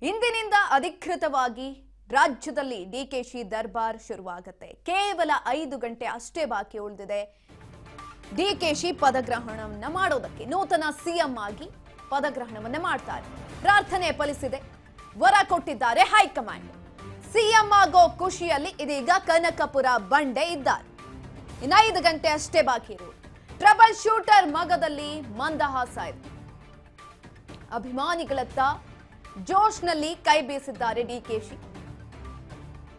ಇಂದಿನಿಂದ ಅಧಿಕೃತವಾಗಿ ರಾಜ್ಯದಲ್ಲಿ ಡಿಕೆಶಿ ದರ್ಬಾರ್ ಶುರುವಾಗುತ್ತೆ. ಕೇವಲ 5 ಗಂಟೆ ಅಷ್ಟೇ ಬಾಕಿ ಉಳಿದಿದೆ ಡಿಕೆಶಿ ಪದಗ್ರಹಣವನ್ನ ಮಾಡೋದಕ್ಕೆ. ನೂತನ ಸಿಎಂ ಆಗಿ ಪದಗ್ರಹಣವನ್ನ ಮಾಡ್ತಾರೆ. ಪ್ರಾರ್ಥನೆ ಫಲಿಸಿದೆ, ವರ ಕೊಟ್ಟಿದ್ದಾರೆ ಹೈಕಮಾಂಡ್. ಸಿಎಂ ಆಗೋ ಖುಷಿಯಲ್ಲಿ ಇದೀಗ ಕನಕಪುರ ಬಂಡೆ ಇದ್ದಾರೆ. ಇನ್ನು 5 ಗಂಟೆ ಅಷ್ಟೇ ಬಾಕಿ ಇರುವುದು. ಟ್ರಬಲ್ ಶೂಟರ್ ಮಗದಲ್ಲಿ ಮಂದಹಾಸ ಇದೆ. ಅಭಿಮಾನಿಗಳತ್ತ ಜೋಶ್ನಲ್ಲಿ ಕೈ ಬೀಸಿದ್ದಾರೆ ಡಿಕೆಶಿ.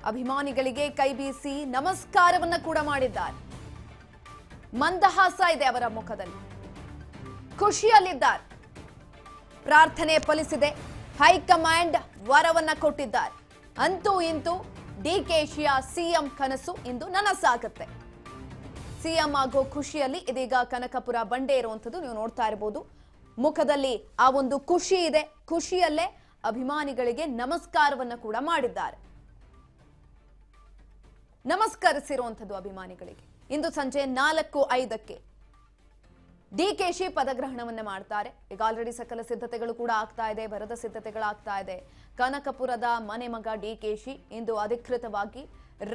ಅಭಿಮಾನಿಗಳಿಗೆ ಕೈ ಬೀಸಿ ನಮಸ್ಕಾರವನ್ನ ಕೂಡ ಮಾಡಿದ್ದಾರೆ. ಮಂದಹಾಸ ಇದೆ ಅವರ ಮುಖದಲ್ಲಿ, ಖುಷಿಯಲ್ಲಿದ್ದಾರೆ. ಪ್ರಾರ್ಥನೆ ಫಲಿಸಿದೆ, ಹೈಕಮಾಂಡ್ ವರವನ್ನ ಕೊಟ್ಟಿದ್ದಾರೆ. ಅಂತೂ ಇಂತೂ ಡಿಕೆಶಿಯ ಸಿಎಂ ಕನಸು ಇಂದು ನನಸಾಗುತ್ತೆ. ಸಿಎಂ ಆಗೋ ಖುಷಿಯಲ್ಲಿ ಇದೀಗ ಕನಕಪುರ ಬಂಡೆ ಇರುವಂಥದ್ದು ನೀವು ನೋಡ್ತಾ ಇರಬಹುದು. ಮುಖದಲ್ಲಿ ಆ ಒಂದು ಖುಷಿ ಇದೆ. ಖುಷಿಯಲ್ಲೇ ಅಭಿಮಾನಿಗಳಿಗೆ ನಮಸ್ಕಾರವನ್ನ ಕೂಡ ಮಾಡಿದ್ದಾರೆ. ನಮಸ್ಕರಿಸಿರುವಂಥದ್ದು ಅಭಿಮಾನಿಗಳಿಗೆ. ಇಂದು ಸಂಜೆ 4:05ಕ್ಕೆ ಡಿಕೆಶಿ ಪದಗ್ರಹಣವನ್ನ ಮಾಡ್ತಾರೆ. ಈಗ ಆಲ್ರೆಡಿ ಸಕಲ ಸಿದ್ಧತೆಗಳು ಕೂಡ ಆಗ್ತಾ ಇದೆ, ಭರದ ಸಿದ್ಧತೆಗಳಾಗ್ತಾ ಇದೆ. ಕನಕಪುರದ ಮನೆ ಮಗ ಡಿಕೆಶಿ ಇಂದು ಅಧಿಕೃತವಾಗಿ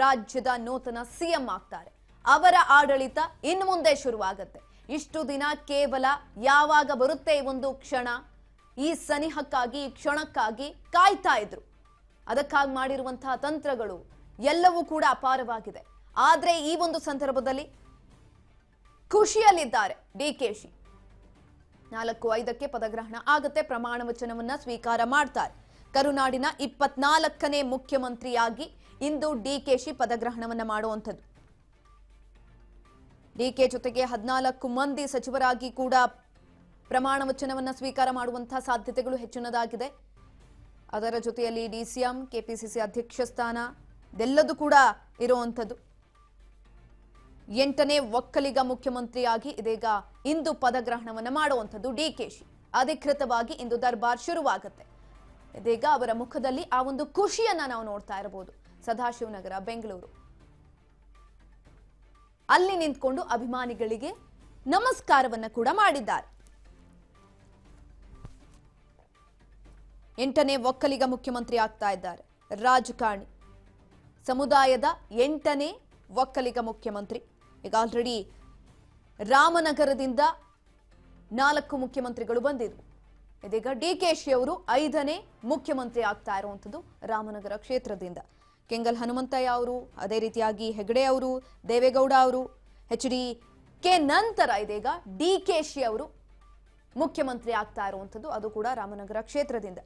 ರಾಜ್ಯದ ನೂತನ ಸಿಎಂ ಆಗ್ತಾರೆ. ಅವರ ಆಡಳಿತ ಇನ್ನು ಮುಂದೆ ಶುರುವಾಗುತ್ತೆ. ಇಷ್ಟು ದಿನ ಕೇವಲ ಯಾವಾಗ ಬರುತ್ತೆ ಈ ಒಂದು ಕ್ಷಣ, ಈ ಸನಿಹಕ್ಕಾಗಿ, ಈ ಕ್ಷಣಕ್ಕಾಗಿ ಕಾಯ್ತಾ ಇದ್ರು. ಅದಕ್ಕಾಗಿ ಮಾಡಿರುವಂತಹ ತಂತ್ರಗಳು ಎಲ್ಲವೂ ಕೂಡ ಅಪಾರವಾಗಿದೆ. ಆದ್ರೆ ಈ ಒಂದು ಸಂದರ್ಭದಲ್ಲಿ ಖುಷಿಯಲ್ಲಿದ್ದಾರೆ ಡಿಕೆಶಿ. 4:05ಕ್ಕೆ ಪದಗ್ರಹಣ ಆಗುತ್ತೆ. ಪ್ರಮಾಣ ವಚನವನ್ನ ಸ್ವೀಕಾರ ಮಾಡ್ತಾರೆ. ಕರುನಾಡಿನ 24ನೇ ಮುಖ್ಯಮಂತ್ರಿಯಾಗಿ ಇಂದು ಡಿಕೆಶಿ ಪದಗ್ರಹಣವನ್ನ ಮಾಡುವಂಥದ್ದು. ಡಿಕೆ ಜೊತೆಗೆ 14 ಮಂದಿ ಸಚಿವರಾಗಿ ಕೂಡ ಪ್ರಮಾಣ ವಚನವನ್ನ ಸ್ವೀಕಾರ ಮಾಡುವಂತಹ ಸಾಧ್ಯತೆಗಳು ಹೆಚ್ಚಿನದಾಗಿದೆ. ಅದರ ಜೊತೆಯಲ್ಲಿ ಡಿಸಿಎಂ, ಕೆಪಿಸಿಸಿ ಅಧ್ಯಕ್ಷ ಸ್ಥಾನ ಇದೆಲ್ಲದೂ ಕೂಡ ಇರುವಂಥದ್ದು. 8ನೇ ಒಕ್ಕಲಿಗ ಮುಖ್ಯಮಂತ್ರಿಯಾಗಿ ಇದೀಗ ಇಂದು ಪದಗ್ರಹಣವನ್ನ ಮಾಡುವಂಥದ್ದು ಡಿಕೆಶಿ. ಅಧಿಕೃತವಾಗಿ ಇಂದು ದರ್ಬಾರ್ ಶುರುವಾಗುತ್ತೆ. ಇದೀಗ ಅವರ ಮುಖದಲ್ಲಿ ಆ ಒಂದು ಖುಷಿಯನ್ನ ನಾವು ನೋಡ್ತಾ ಇರಬಹುದು. ಸದಾಶಿವನಗರ, ಬೆಂಗಳೂರು ಅಲ್ಲಿ ನಿಂತ್ಕೊಂಡು ಅಭಿಮಾನಿಗಳಿಗೆ ನಮಸ್ಕಾರವನ್ನ ಕೂಡ ಮಾಡಿದ್ದಾರೆ. 8ನೇ ಒಕ್ಕಲಿಗ ಮುಖ್ಯಮಂತ್ರಿ ಆಗ್ತಾ ಇದ್ದಾರೆ. ರಾಜಕಾರಣಿ, ಸಮುದಾಯದ 8ನೇ ಒಕ್ಕಲಿಗ ಮುಖ್ಯಮಂತ್ರಿ. ಈಗ ಆಲ್ರೆಡಿ ರಾಮನಗರದಿಂದ 4 ಮುಖ್ಯಮಂತ್ರಿಗಳು ಬಂದಿದ್ರು. ಇದೀಗ ಡಿಕೆಶಿ ಅವರು 5ನೇ ಮುಖ್ಯಮಂತ್ರಿ ಆಗ್ತಾ ಇರುವಂಥದ್ದು ರಾಮನಗರ ಕ್ಷೇತ್ರದಿಂದ. ಕೆಂಗಲ್ ಹನುಮಂತಯ್ಯ ಅವರು, ಅದೇ ರೀತಿಯಾಗಿ ಹೆಗಡೆ ಅವರು, ದೇವೇಗೌಡ ಅವರು, HDK ನಂತರ ಇದೀಗ ಡಿಕೆಶಿ ಅವರು ಮುಖ್ಯಮಂತ್ರಿ ಆಗ್ತಾ ಇರುವಂಥದ್ದು, ಅದು ಕೂಡ ರಾಮನಗರ ಕ್ಷೇತ್ರದಿಂದ.